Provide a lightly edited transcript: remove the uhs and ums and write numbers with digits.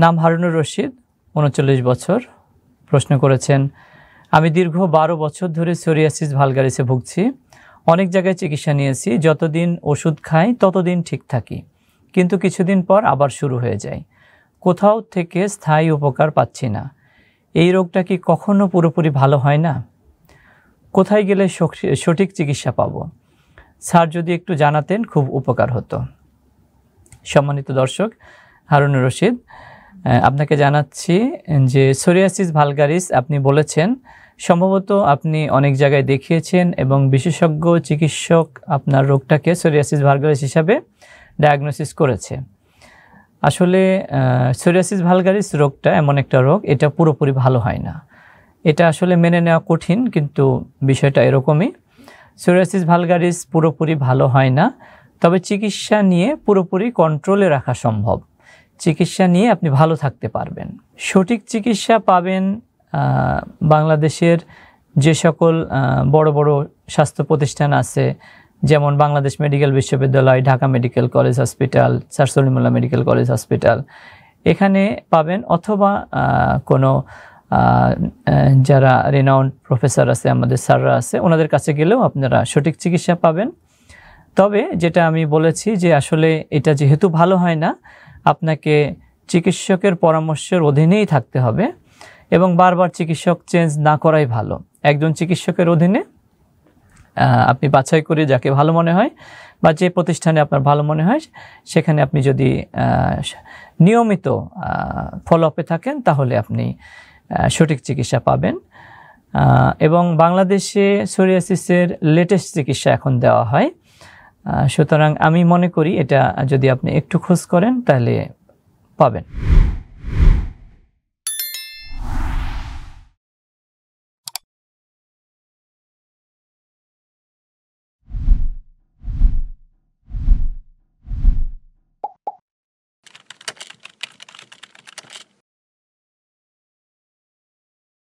নাম হারুনুর রশিদ, 39 বছর। প্রশ্ন করেছেন, আমি দীর্ঘ 12 বছর ধরে সোরিয়াসিস ভালগারিসে ভুগছি। অনেক জায়গায় চিকিৎসা নিয়েছি, যতদিন ওষুধ খাই ততদিন ঠিক থাকি, কিন্তু কিছুদিন পর আবার শুরু হয়ে যায়। কোথাও থেকে স্থায়ী উপকার পাচ্ছি না। এই রোগটা কি কখনো পুরোপুরি ভালো হয় না? কোথায় গেলে সঠিক চিকিৎসা পাব? স্যার যদি একটু জানাতেন খুব উপকার হতো। সম্মানিত দর্শক, হারুনুর রশিদ, আপনাকে জানাচ্ছি যে সোরিয়াসিস ভালগারিস আপনি বলেছেন, সম্ভবত আপনি অনেক জায়গায় দেখিয়েছেন এবং বিশেষজ্ঞ চিকিৎসক আপনার রোগটাকে সোরিয়াসিস ভালগারিস হিসাবে ডায়াগনোসিস করেছে। আসলে সোরিয়াসিস ভালগারিস রোগটা এমন একটা রোগ, এটা পুরোপুরি ভালো হয় না। এটা আসলে মেনে নেওয়া কঠিন, কিন্তু বিষয়টা এরকমই। সোরিয়াসিস ভালগারিস পুরোপুরি ভালো হয় না, তবে চিকিৎসা নিয়ে পুরোপুরি কন্ট্রোলে রাখা সম্ভব। চিকিৎসা নিয়ে আপনি ভালো থাকতে পারবেন। সঠিক চিকিৎসা পাবেন বাংলাদেশের যে সকল বড় বড় স্বাস্থ্য প্রতিষ্ঠান আছে, যেমন বাংলাদেশ মেডিকেল বিশ্ববিদ্যালয়, Dhaka medical college hospital, sir Salimullah medical college hospital, এখানে পাবেন। অথবা কোনো যারা রিনাউন্ড প্রফেসর আছে, আমাদের স্যাররা আছে, ওনাদের কাছে গেলেও আপনারা সঠিক চিকিৎসা পাবেন। তবে যেটা আমি বলেছি যে আসলে এটা যেহেতু ভালো হয় না, আপনাকে চিকিৎসকের পরামর্শের অধীনেই থাকতে হবে এবং বারবার চিকিৎসক চেঞ্জ না করাই ভালো। একজন চিকিৎসকের অধীনে আপনি বাছাই করে যাকে ভালো মনে হয় বা যে প্রতিষ্ঠানে আপনার ভালো মনে হয়, সেখানে আপনি যদি নিয়মিত ফলো আপে থাকেন তাহলে আপনি সঠিক চিকিৎসা পাবেন। এবং বাংলাদেশে সোরিয়াসিসের লেটেস্ট চিকিৎসা এখন দেওয়া হয়। সুতরাং আমি মনে করি এটা যদি আপনি একটু খোঁজ করেন তাহলে পাবেন।